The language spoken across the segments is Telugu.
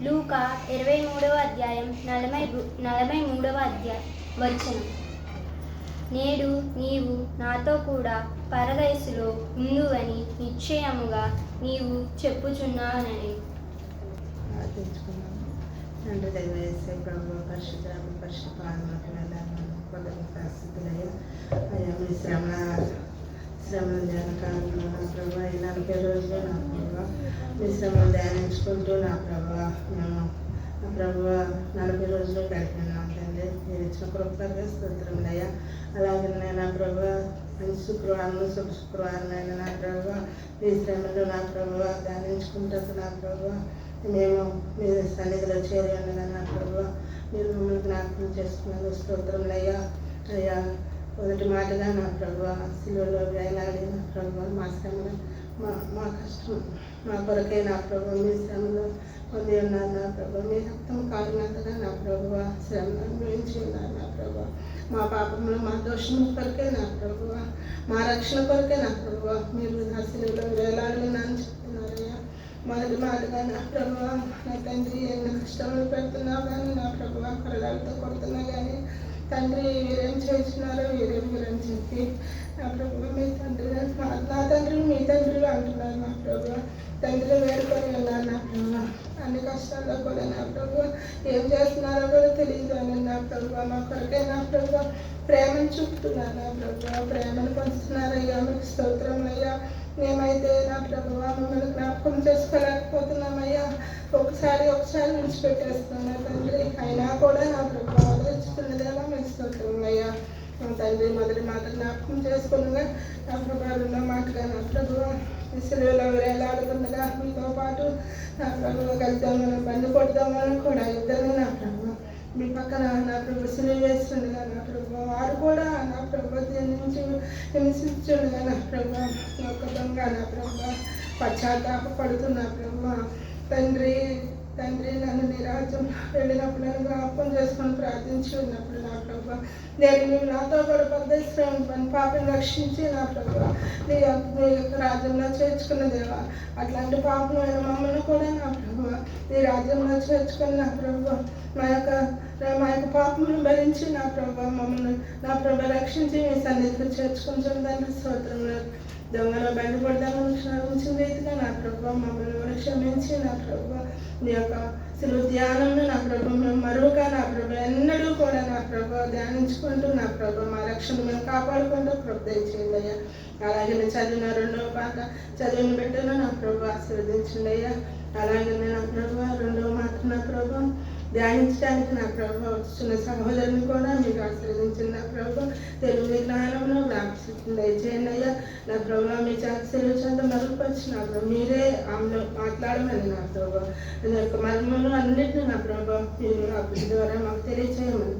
లూకా 23వ అధ్యాయం 43వ వచనం. నేడు నీవు నాతో కూడా పరదైసులో ఉందువని నిశ్చయముగా నీవు చెప్పుచున్నానని. తండ్రి దయచేసి ప్రభు పరిశుద్ధ పరిస్థితులయ్యా అయ్యా మీ శ్రమను ధ్యానకాలంలో నా ప్రభా ఈ 40 రోజులు నా ప్రభా మీ శ్రమను ధ్యానించుకుంటూ నా ప్రభా మేము నా ప్రభా 40 రోజులు గడిపినాం తండ్రి. మీరు ఇచ్చిన కృపగా స్తోత్రములయ్యా. అలాగే నా ప్రభా శుక్రవారం అయినా నా ప్రభా మీ శ్రమలు నా ప్రభా ధ్యానించుకుంటూ నా ప్రభా మేము మీ సన్నిధిలో చేరి ఉండగా నా ప్రభా మీరు మమ్మల్ని జ్ఞాపకం చేసుకున్నారు. స్తోత్రములయ్యా. అయ్యా మొదటి మాటగా నా ప్రభా శిలువలో వేలాడి నా ప్రభా మా శ్రమలు మా కష్టం మా కొరకే నా ప్రభా మీ శ్రమలు పొంది ఉన్నారు నా ప్రభా. మీ రక్తం కారినంతగా నా ప్రభా శ్రమను అనుభవించి ఉన్నారు నా ప్రభా. మా పాపములు మా దోషముల కొరకే నా ప్రభా మా రక్షణ కొరకే నా ప్రభా మీరు నా శిలువలో వేలాడి నన్ను చెప్తున్నారయ్యా. మొదటి మాటగా నా ప్రభా నా తండ్రి ఎన్ని కష్టములు పెడుతున్నావు కానీ నా ప్రభా కొరడాలతో కొడుతున్నా కానీ తండ్రి వీరేం చేస్తున్నారో వీరేం చెప్పి నా ప్రభు మీ తండ్రి నా తండ్రి మీ తండ్రి అంటున్నారు నా ప్రభు. తండ్రి వేడుకొని ఉన్నారు నా ప్రభు. అన్ని కష్టాల్లో కూడా నా ప్రభు ఏం చేస్తున్నారో కూడా తెలియదు అని నా ప్రభు మా కొరకే నా ప్రభు ప్రేమను చూపుతున్నారు నా ప్రభు. ప్రేమను పంచుతున్నారయ్యా. మీకు స్తోత్రం అయ్యా. మేమైతే నా ప్రభు మమ్మల్ని జ్ఞాపకం చేసుకోలేకపోతున్నామయ్యా. ఒకసారి విడిచిపెట్టేస్తున్నాం తండ్రి. అయినా కూడా నా ప్రభు ఆలోచిస్తున్నదేమో మీకు స్తోత్రం అయ్యా. మా తండ్రి మొదటి మాట జ్ఞాపకం చేసుకున్నగా నా ప్రభు రెండో మాటగా నా ప్రభు శిలువలో వేలాడుతుండగా మీతో పాటు నా ప్రభు కలిద్దామని బండి కొడదామని కూడా ఇద్దరు నా ప్రభు మీ పక్కన నా ప్రభు సిలువ వేస్తుండగా నా ప్రభు వారు కూడా నా ప్రభు దీని నుంచి హింసించుండగా నా ప్రభు ఒక దొంగ నా ప్రభు పశ్చాత్తాపడుతున్నా ప్రభు. తండ్రి నన్ను నీ రాజ్యం వెళ్ళినప్పుడు నన్ను జ్ఞాపకం చేసుకొని ప్రార్థించి ఉన్నప్పుడు నా ప్రభు నేను నువ్వు నాతో కూడా పని పాపను రక్షించి నా ప్రభు నీ యొక్క రాజ్యంలో చేర్చుకున్న దేవా. అట్లాంటి పాపమైన మమ్మల్ని కూడా నా ప్రభు నీ రాజ్యంలో చేర్చుకుని నా ప్రభు మా యొక్క పాపమును భరించి నా ప్రభు మమ్మల్ని నా ప్రభు రక్షించి మీ సన్నిధిలో చేర్చుకుంటున్న దానికి స్తోత్రములు. దొంగలో బయటపడదామని క్షమించిన రీతిగా నా ప్రభు మమ్మల్ని క్షమించి నా ప్రభు నీ యొక్క శిలువ ధ్యానంలో నా ప్రభు మేము మరువుగా నా ప్రభు ఎన్నడూ కూడా నా ప్రభు ధ్యానించుకుంటూ నా ప్రభు మా రక్షణ మేము కాపాడుకుంటూ ప్రభు దయచేయండి అయ్యా. అలాగే నేను చదివిన రెండవ పాట చదివిన బిడ్డను నా ప్రభు ఆశీర్వదించండి అయ్యా. అలాగే నా ప్రభు రెండవ మాట నా ప్రభు ధ్యానించడానికి నా ప్రభు వచ్చిన సహోదరుని కూడా మీకు ఆశీర్వదించింది నా ప్రభు. తెలుగు జ్ఞానంలో జ్ఞాపకం దయచేయండి అయ్యా. నా ప్రభు మీ చాకసీలు చెంత మరుగుపరిచి నా ప్రభు మీరే ఆమెలో మాట్లాడమని నా ప్రభు నా యొక్క మర్మములు అన్నింటినీ నా ప్రభు మీరు ఆ బిడ్డ ద్వారా మాకు తెలియచేయమని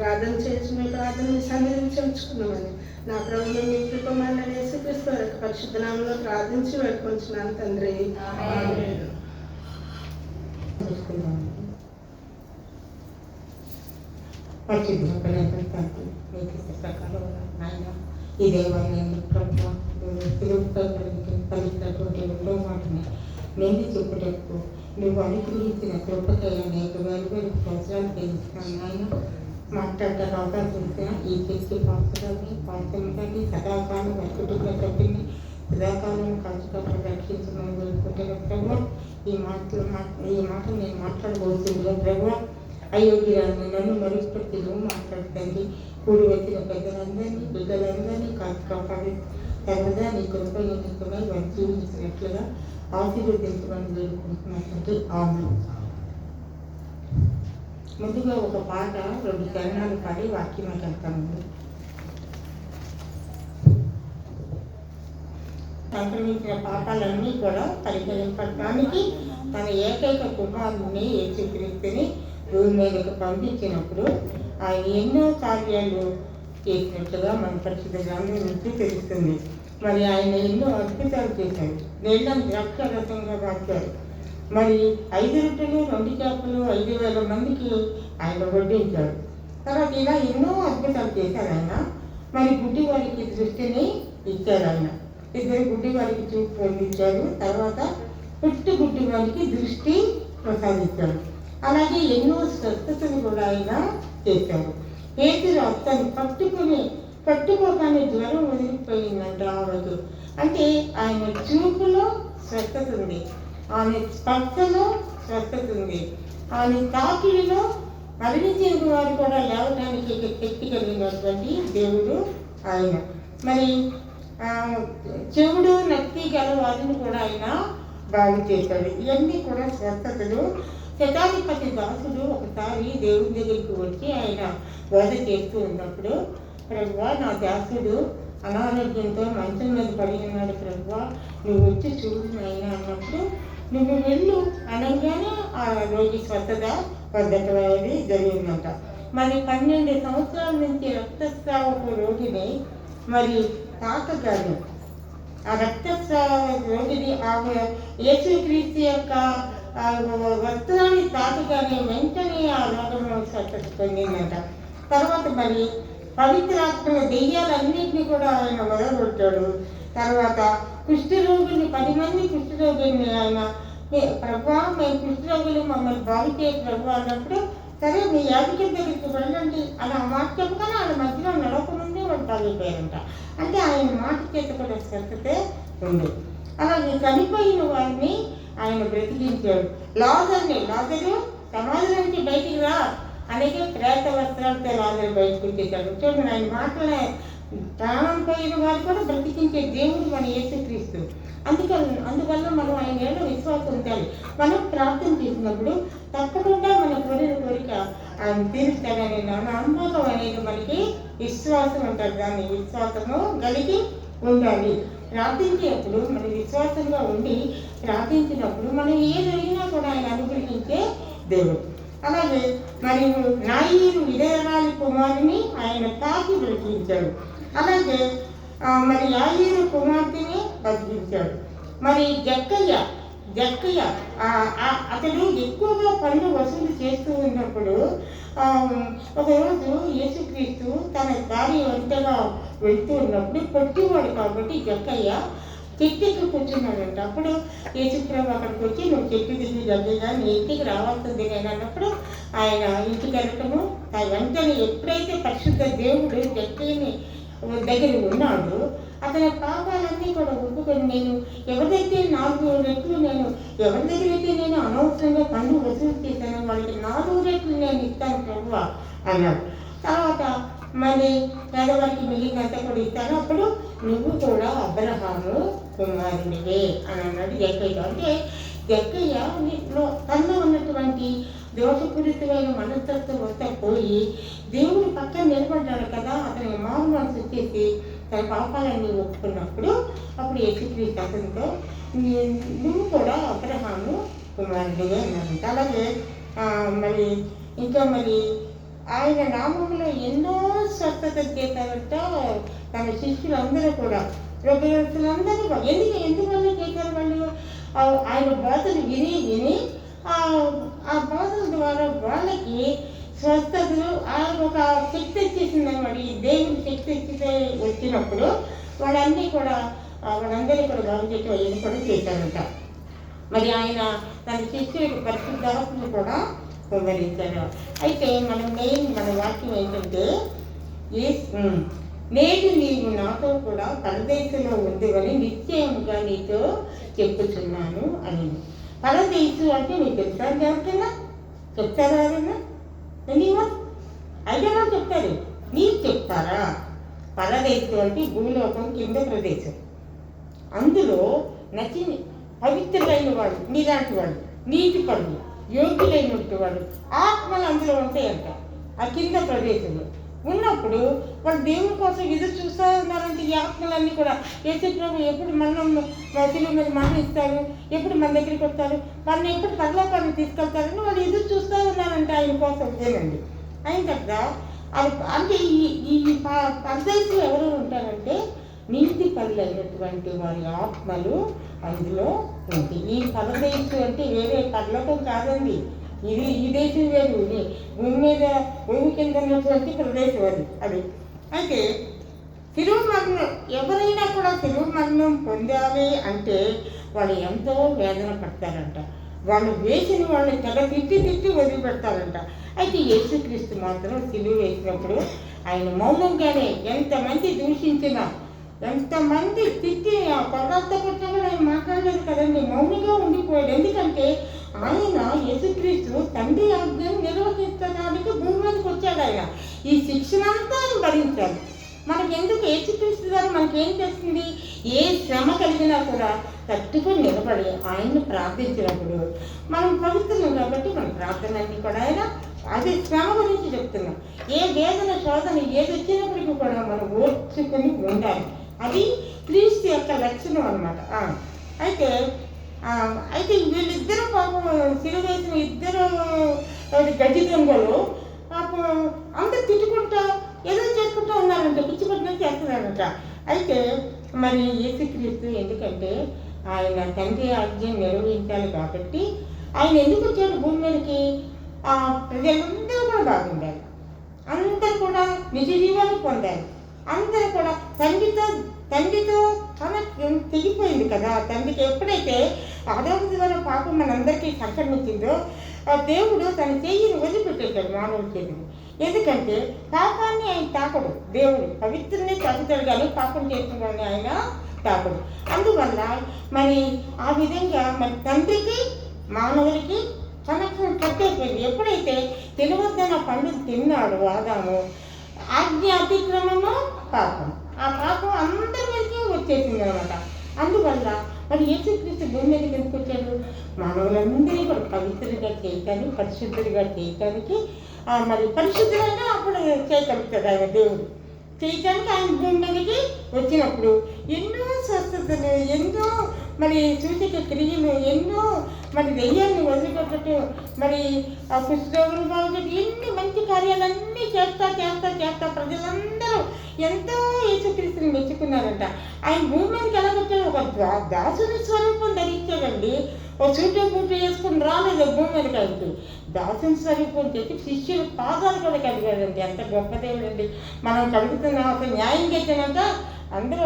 ప్రార్థన చేసి మీ ప్రార్థన మీ సన్నిధిని చేర్చుకున్నామని నా ప్రభు మీ కృపమని యేసుక్రీస్తు యొక్క పరిశుద్ధ నామంలో ప్రార్థించి వేడుకొంచున్నాను తండ్రి. నాయన ఈ దేవాలయాన్ని ప్రభు కలిగినటువంటి రెండో మాటని నేను చెప్పుటకు నువ్వు అనుగ్రహించిన కృపకై అనేక వేలు సంవత్సరాలు తెలుస్తున్నాను నాయన. మాట్లాడటానికి అవకాశం ఇచ్చిన ఈ చేసి పాత్రని సదాకాలం కుటుంబ సభ్యుని సదాకాలం కలుసుకొని రక్షించమని వేడుకుంటున్న ప్రభు. ఈ మాట నేను మాట్లాడబోతుందిగా ప్రభు అయోగ్యురాన్ని నన్ను మరుపట్టి నువ్వు మాట్లాడుతుంది. కూడి వచ్చిన పెద్దలందరినీ బిడ్డలందరినీ కాపాడి సర్వదా నీ కృప ఎన్నికమై వారు జీవించినట్లుగా ఆశీర్వదించమని వేడుకుంటున్నట్టు ఆమె. ముందుగా ఒక పాట 2 చరణాలు పాడి వాక్యం వెళ్తాము. సంక్రమించిన పాపాలన్నీ కూడా పరిహరించడానికి తన ఏకైక కుమారుని యేసుక్రీస్తుని భూమి మీదకు పంపించినప్పుడు ఆయన ఎన్నో కార్యాలు చేసినట్లుగా మన పరిశుద్ధ గ్రంథం నుంచి తెలుస్తుంది. మరి ఆయన ఎన్నో అద్భుతాలు చేశాడు. నీళ్ళని ద్రాక్షరసంగా మార్చాడు. మరి 5 రొట్టెలు 2 చేపలు 5,000 మందికి ఆయన వడ్డించాడు. తర్వాత ఇలా ఎన్నో అద్భుతాలు చేశారు ఆయన. మరి గుడ్డి వారికి దృష్టిని ఇచ్చారు ఆయన. 2 గుడ్డి వారికి చూపు పొందించారు. తర్వాత పుట్టి గుడ్డి వారికి దృష్టి ప్రసాదించాడు. అలాగే ఎన్నో స్వస్థతలు కూడా ఆయన చేశాడు. పేతురు అతను పట్టుకోగానే జ్వరం వదిలిపోయిందంట ఆ రోజు. అంటే ఆయన చూపులో స్వస్థత ఉంది, ఆయన స్పర్శలో స్వస్థత ఉంది, ఆయన తాకిడిలో మరణించిన వారు కూడా లేవడానికి శక్తి కలిగినటువంటి దేవుడు ఆయన. మరి చెవుడు నత్తి గల వారిని కూడా ఆయన బాగు చేశాడు. ఇవన్నీ కూడా స్వస్థతలు. శతాధిపతి దాసుడు ఒకసారి దేవుడి దగ్గరికి వచ్చి ఆయన బోధ చేస్తూ ఉన్నప్పుడు, ప్రభువా నా దాసుడు అనారోగ్యంతో మంచం మీద పడి ఉన్నాడు ప్రభువా, నువ్వు వచ్చి చూడు నాయనా అన్నప్పుడు, నువ్వు వెళ్ళు అనగానే ఆ రోగి స్వస్థత పొందటం అనేది జరిగిందంట. మరి 12 సంవత్సరాల నుంచి రక్తస్రావపు రోగిని మరి తాకగాను, ఆ రక్తస్రావ రోగిని ఆమె యేసుక్రీస్తు యొక్క వస్త్రాన్ని తాకగానే వెంటనే ఆ రోగంలో స్వస్థత పొందిందంట. తర్వాత మరి పవిత్రాత్మ దెయ్యాలన్నింటినీ కూడా ఆయన మొదలుపెట్టాడు. తర్వాత కుష్ఠరోగుల్ని 10 మంది కుష్ఠరోగుల్ని ఆయన, ప్రభా మేము కుష్ఠరోగులు మమ్మల్ని బాగు చేయ ప్రభు అన్నప్పుడు, సరే మీ యాజకుల దగ్గరికి వెళ్ళండి అని ఆ మాట చెప్పగానే ఆయన మధ్యలో నడవకముందే వాళ్ళు తాగిపోయారంట. అంటే ఆయన మాట చేత కూడా స్వస్థతే ఉంది. అలాగే చనిపోయిన వారిని ఆయన బ్రతికించాడు. లాజరు సమాధి నుంచి బయటికి రా అలాగే ప్రేత వస్త్రాలతో లాజరు బయటకు వచ్చేసాడు. చూడండి, ఆయన మాటలే ప్రాణం పోయిన వారు కూడా బ్రతికించే దేవుడు మన యేసుక్రీస్తు. అందువల్ల మనం ఆయన ఏదో విశ్వాసం ఉండాలి. మనం ప్రార్థన చేసినప్పుడు తప్పకుండా మన కోరిక ఆయన తీరుస్తాడనే నమ్మకం అనేది మనకి విశ్వాసం అంటారు. దాన్ని విశ్వాసము కలిగి ఉండాలి. ప్రార్థించేటప్పుడు మనం విశ్వాసంగా ఉండి ప్రార్థించినప్పుడు మనం ఏదైనా కూడా ఆయన అనుగ్రహించే దేవుడు. అలాగే మరియు నాయీరు విధేయరాలి కుమారుని ఆయన తాకి బ్రతికించాడు. అలాగే మరి యాయీరు కుమార్తెని బతికించాడు. మరి జక్కయ్య అతడు ఎక్కువగా పన్ను వసూలు చేస్తూ ఉన్నప్పుడు ఒకరోజు యేసుక్రీస్తు తన దారి వెంటగా వెళ్తూ ఉన్నప్పుడు పొట్టివాడు కాబట్టి జక్కయ్య చెట్టుకి కూర్చున్నాడంట. అప్పుడు యేసుప్రభు అక్కడికి వచ్చి, నువ్వు చెట్టు దిగి జగ్గగా నీ ఇంటికి రావాల్సింది నేను అన్నప్పుడు ఆయన ఇంటికి వెళ్ళటము, వెంటనే ఎప్పుడైతే పరిశుద్ధ దేవుడు జక్కయ్యని దగ్గర ఉన్నాడు, అతని పాపాలన్నీ కూడా ఒప్పుకొని, నేను ఎవరిదైతే 4 రెట్లు నేను ఎవరి దగ్గరైతే నేను అనవసరంగా పన్ను వసూలు చేశాను వాళ్ళకి 4 రెట్లు నేను ఇస్తాను ప్రభువా అన్నాడు. తర్వాత మరి పేదవారికి మిగిలినంత కూడా ఇస్తాను. అప్పుడు నువ్వు కూడా అబ్రహాము కుమారునివే అని అన్నాడు జక్కయ్య. అంటే జక్కయ్య తనలో ఉన్నటువంటి దోషపూరితమైన మనస్తత్వం వస్తే పోయి దేవుడి పక్కన నిలబడ్డాడు కదా, అతనికి మారు మనసు వచ్చేసి తన పాపాలన్నీ ఒప్పుకున్నప్పుడు అప్పుడు యేసుక్రీస్తు అతనితో నువ్వు కూడా అబ్రహాము కుమారుడివే అన్నాడు. అలాగే మరి ఇంకా మరి ఆయన నామంలో ఎన్నో స్వస్థత చేశారంట తన శిష్యులందరూ కూడా. రోగులందరూ ఎందువల్ల చేశారు వాళ్ళు? ఆయన బోధలు విని ఆ బోధల ద్వారా వాళ్ళకి స్వస్థతలు ఆయన ఒక శక్తి వచ్చేసింది అనమాట. ఈ దేవుడి శక్తి వచ్చినప్పుడు వాళ్ళందరూ కూడా బాగు చేయటం అయ్యేది కూడా చేశారంట. మరి ఆయన తన శిష్యులకు పరిశుద్ధాత్మను కూడా వివరించారు. అయితే మన వాక్యం ఏంటంటే, నేడు నీవు నాతో కూడా పరదేశంలో ఉందివని నిశ్చయముగా నీతో చెప్పుచున్నాను అని. పరదేశం అంటే నీకు చెప్తాను ఎవరికైనా చెప్తారా? ఎవరైనా అయితే చెప్తారు, నీకు చెప్తారా? పరదేశం అంటే భూలోకం కింద ప్రదేశం. అందులో నచ్చింది పవిత్రులైన వాడు, నీలాంటి వాడు, నీతి పరులు, యోగ్యులైనటువంటి వాడు ఆత్మలు అందులో ఉంటాయంట. ఆ కింద ప్రదేశంలో ఉన్నప్పుడు వాళ్ళు దేవుని కోసం ఎదురు చూస్తూ ఉన్నారంటే ఈ ఆత్మలన్నీ కూడా యేసుప్రభు ఎప్పుడు శిలువ మీద మరణిస్తారు, ఎప్పుడు మన దగ్గరికి వస్తారు, వాళ్ళని ఎప్పుడు పరలోకానికి తీసుకెళ్తారని వాళ్ళు ఎదురు చూస్తూ ఉన్నారంటే ఆయన కోసం. ఏనండి అయిన తర్వాత అంటే ఈ పరదేశంలో ఎవరు ఉంటారంటే నీతి పరులైనటువంటి వారి ఆత్మలు అందులో ఉంటాయి. ఈ పరదేశం అంటే వేరే పరలోకం కాదండి, ఈ దేశం వేరు, భూమి మీద భూమి కింద ఉన్నటువంటి ప్రదేశం అది. అయితే శిలువ మరణం ఎవరైనా కూడా శిలువ మరణం పొందాలి అంటే వాళ్ళు ఎంతో వేదన పడతారంట. వాళ్ళు వేసిన వాళ్ళని తెగ తిట్టి వదిలిపెడతారంట. అయితే యేసుక్రీస్తు మాత్రం సిలువ వేసినప్పుడు ఆయన మౌనంగానే, ఎంతమంది దూషించినా, ఎంతమంది తిట్టి పదార్థ పట్ల కూడా ఆయన మాట్లాడలేదు కదండి, మౌనంగా ఉండిపోయాడు. ఎందుకంటే ఆయన యేసుక్రీస్తు తండ్రి ఆజ్ఞను నిర్వహించడానికి భూమి మీదకి వచ్చాడు. ఆయన ఈ శిక్షణ అంతా ఆయన భరించాలి. మనకి ఎందుకు యేసుక్రీస్తు ద్వారా మనకేం చేస్తుంది? ఏ శ్రమ కలిగినా కూడా తట్టుకొని నిలబడి ఆయన్ని ప్రార్థించినప్పుడు మనం పవిత్రం కాబట్టి మన ప్రార్థనలన్నీ కూడా ఆయన అదే శ్రమ గురించి చెప్తున్నాం. ఏ వేదన శోధన ఏది వచ్చినప్పటికీ కూడా మనం ఓర్చుకొని ఉండాలి. అది క్రీస్తు యొక్క లక్షణం అన్నమాట. అయితే వీళ్ళిద్దరూ పాపం సిలువ వేసిన ఇద్దరు గడ్డి దొంగలు పాపం అందరు తిట్టుకుంటా ఏదో చేసుకుంటూ ఉన్నారంట, పిచ్చి పట్టిన చేస్తున్నారంట. అయితే మరి యేసుక్రీస్తు ఎందుకంటే ఆయన తండ్రి ఆజ్ఞను నిర్వహించాలి కాబట్టి ఆయన ఎందుకు వచ్చాడు భూమి మీదకి? ప్రజలందరూ కూడా బాగుండాలి, అందరూ కూడా నిజ జీవాన్ని పొందాలి, అందరూ కూడా తండ్రితో తనకు తెగిపోయింది కదా. తండ్రికి ఎప్పుడైతే ఆదాము ద్వారా పాపం మనందరికీ సంక్రమించిందో దేవుడు తన చెయ్యిని వదిలిపెట్టేశాడు, మానవుల చేతిని. ఎందుకంటే పాపాన్ని ఆయన తాకడు. దేవుడు పవిత్రనే తాకుతాడు కానీ పాపం చేసిన వాడిని ఆయన తాకడు. అందువల్ల మరి ఆ విధంగా మరి తండ్రికి మానవుడికి కనెక్షన్ కట్టేపోయింది. ఎప్పుడైతే తినవద్దన్న పండు తిన్నాడు ఆదాము, ఆజ్ఞ అతిక్రమము పాపం, ఆ పాపం అందరి మీదకి వచ్చేసింది అనమాట. అందువల్ల మరి యేసుక్రీస్తు భూమి మీదకి ఎందుకు వచ్చాడు? మానవులందరినీ కూడా పవిత్రుడిగా చేయటానికి, పరిశుద్ధుడిగా చేయటానికి, మరి పరిశుద్ధులైనా అప్పుడు చేయగలుగుతాడు ఆయన దేవుడు. చేయటానికి ఆయన భూమి మీదకి వచ్చినప్పుడు ఎన్నో స్వస్థతలు, ఎన్నో మరి సూచక క్రియలు, ఎన్నో మరి దెయ్యాన్ని వదిలిపెట్టడం, మరి ఆ కుష్ఠరోగులు బాగుండేది, ఎన్ని మంచి కార్యాలన్నీ చేస్తా ప్రజలందరూ ఎంతో యేసుక్రీస్తుని మెచ్చుకున్నారంట. ఆయన భూమి మీదకి ఎలా వచ్చాడు? ఒక దాసుని స్వరూపం ధరించాడండి. ఒక సూటు బూటు వేసుకుని రాలేదు భూమి మీదకి. ఆయనకి దాసుని స్వరూపం చేసి శిష్యుల పాదాలు కూడా కడిగాడండి. ఎంత గొప్ప దేవుడండి. మనం కడుగుతున్నాం, అసలు న్యాయం చేసినాక అందరూ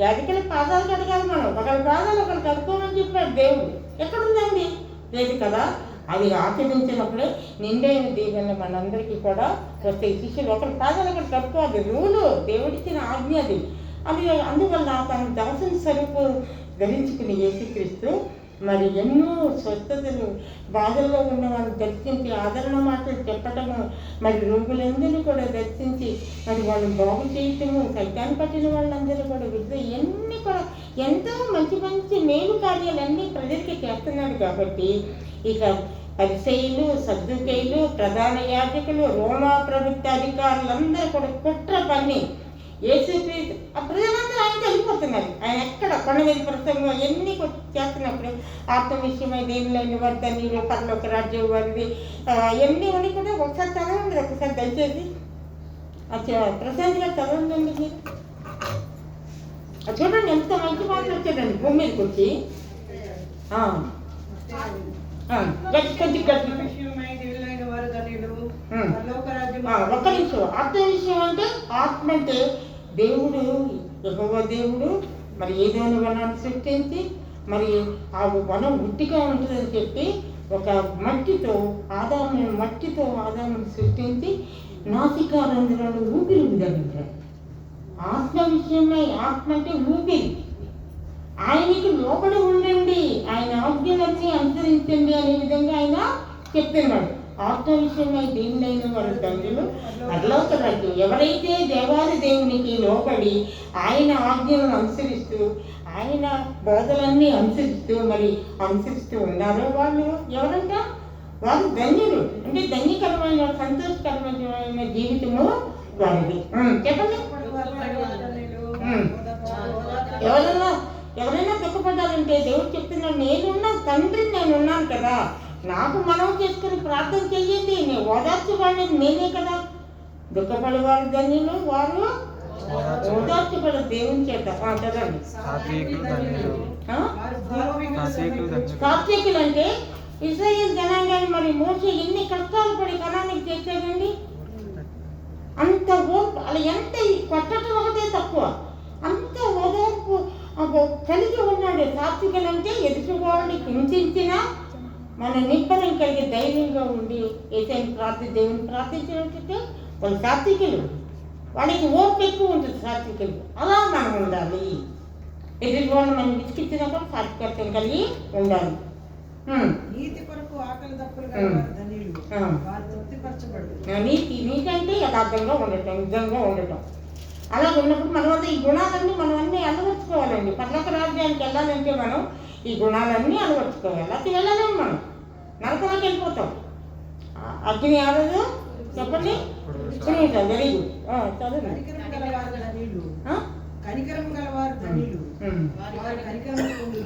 యాజకుల పాదాలు కడగాలి, మనం ఒకరి పాదాలు ఒకరు కడుక్కోమని చెప్పాడు దేవుడు. ఎక్కడుందండి? లేదు కదా. అది ఆచరించినప్పుడే నిండైన దీవెనలు మనందరికీ కూడా వస్తాయి. శిష్యులు ఒకరి పాదాలు ఒకరు కడుక్కోవాలి, రూలు దేవుడిచ్చిన ఆజ్ఞ అది. అందువల్ల తన దాసుని స్వరూపం ధరించుకుని యేసుక్రీస్తు మరి ఎన్నో స్వస్థతలు, బాధల్లో ఉన్న వాళ్ళని దర్శించి ఆదరణ మాటలు చెప్పటము, మరి రోగులందరినీ కూడా దర్శించి మరి వాళ్ళని బాగు చేయటము, సైతాన్ని పట్టిన వాళ్ళందరూ కూడా విడుదల, ఇవన్నీ కూడా ఎంతో మంచి మేలు కార్యాలన్నీ ప్రజలకి చేస్తున్నాడు. కాబట్టి ఇక పరిసయ్యులు, సద్దుకయ్యులు, ప్రధాన యాజకులు, రోమా ప్రభుత్వ అధికారులందరూ కూడా కుట్ర పన్ని యేసుక్రీస్తు ఆ ప్రజలందరూ ఆయన వెళ్ళిపోతున్నారు. ఆయన ఎక్కడ కొండ మీద ప్రసంగం ఎన్ని చేస్తున్నప్పుడు ఆత్మ విషయమై దేవులైన వద్దని పరలోక రాజ్యం వారిది ఎన్ని ఉన్ని కూడా ఒకసారి చదవండి, ఒకసారి దయచేసి ప్రశాంత్గా చదవండి. మీరు చూడండి ఎంత మంచి మాటలు వచ్చాడండి భూమి మీదకి వచ్చి. ఒక్క నిమిషం. ఆత్మ విషయం అంటే ఆత్మ అంటే దేవుడు, యెహోవా దేవుడు మరి ఏదైనా వనాన్ని సృష్టించి మరి ఆ వనం ఉట్టిగా ఉంటుందని చెప్పి ఒక మట్టితో ఆదాముని సృష్టించి నాసికారంధ్రాలు ఊపిరి ధరించాడు. ఆత్మ విషయమై, ఆత్మ అంటే ఊపిరి, ఆయనకి లోపల ఉండండి, ఆయన ఆజ్ఞలన్నీ అనుసరించండి అనే విధంగా ఆయన చెప్తున్నాడు. ఆత్మ విషయమై దేవుడైన వారి తండ్రులు పరలోక రాజ్యం. ఎవరైతే దేవాది దేవునికి లోపడి ఆయన ఆజ్ఞలను అనుసరిస్తూ ఆయన బోధలన్నీ అనుసరిస్తూ ఉన్నారో వాళ్ళు ఎవరంట? వారు ధన్యులు. అంటే ధన్యకరమైన, సంతోషకరమైన జీవితము వారిది. చెప్పండి. ఎవరైనా దుఃఖపడ్డారంటే దేవుడు చెప్తున్నాడు, నేనున్నా తండ్రిని, నేనున్నాను కదా, నాకు మనం చేసుకుని ప్రార్థన చెయ్యండి, నేను ఓదార్చబడేది నేనే కదా. దుఃఖపడేవారు ధన్యులు, వారు ఓదార్చబడే దేవుని చేత. చదవండి. సాత్వికులు అంటే ఇశ్రాయేలు జనాంగాన్ని మరి మోసే ఎన్ని కష్టాలు పడి కణానికి చేశాడండి. అంత ఓర్పు, అలా ఎంత కొట్టడం ఒకటే తక్కువ, అంత ఓదార్పు కలిగి ఉన్నాడు. సాత్వికులు అంటే ఎదుటివాడిని హింసించిన మన నిబ్బరం కలిగి ధైర్యంగా ఉండి ఏదైనా దేవుని ప్రార్థించినట్లయితే వాళ్ళు సాత్వికులు, వాళ్ళకి ఓర్పు ఎక్కువ ఉంటుంది. సాత్వికులు అలా మనం ఉండాలి. ఎదుటి వాళ్ళు మనం విసికిచ్చినప్పుడు సాత్వికత్వం కలిగి ఉండాలి. నీతి కొరకు ఆకలి దప్పులు గలవారు ధన్యులు, వారు తృప్తిపరచబడు. నీతి అంటే యథార్థంగా ఉండటం, నిజంగా ఉండటం. అలా ఉన్నప్పుడు మన వద్ద ఈ గుణాలన్నీ మనం అన్నీ అలవర్చుకోవాలండి. పర్లోక రాజ్యానికి వెళ్ళాలంటే మనం ఈ గుణాలన్నీ అలవర్చుకోవాలి. అది వెళ్ళలేము, మనం నరకంలోకి వెళ్ళిపోతాం. అగ్ని ఆడదు చెప్పండి. వెరీ గుడ్, చదువు.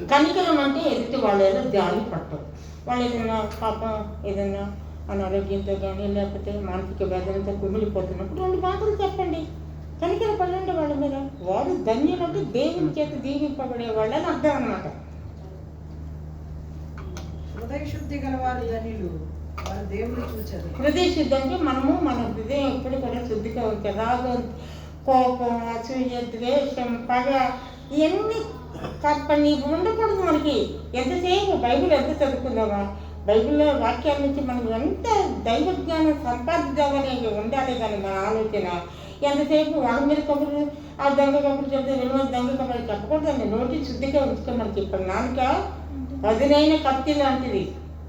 కనికరం అంటే ఎదుటి వాళ్ళు ఏదో జాలి పట్టరు. వాళ్ళు ఏదైనా పాపం ఏదైనా అనారోగ్యంతో కానీ లేకపోతే మానసిక వేదనతో కుమిలిపోతున్నప్పుడు 2 మాటలు చెప్పండి, కనికర పడండి వాళ్ళ మీద. వారు ధన్యులంటే దేవుని చేత దీవింపబడే వాళ్ళని అర్థం అన్నమాట. హృదయ శుద్ధి గలవారు ధన్యులు, వారు దేవుని చూచారు. హృదయ శుద్ధి అంటే మనము మన హృదయం ఎప్పుడు కూడా శుద్ధిగా ఉంటుంది. రాగం, కోపం, అసూయ, ద్వేషం, పగ ఇవన్నీ తప్పని ఉండకూడదు మనకి. ఎంతసేపు బైబిల్ ఎంత చదువుకుందామా, బైబిల్లో వాక్యాల నుంచి మనం ఎంత దైవ జ్ఞానం సంపాదిద్దామని ఉండాలి. కానీ మన ఆలోచన ఎంతసేపు వాళ్ళ మీద కబుర్లు, ఆ దొంగ కబుర్లు చెప్తే విలువ దొంగ కబుర్లు చెప్పకూడదండి. నోటి శుద్ధిగా ఉంచుకోమని చెప్పాను. నాలుక పదునైన కత్తి లాంటిది.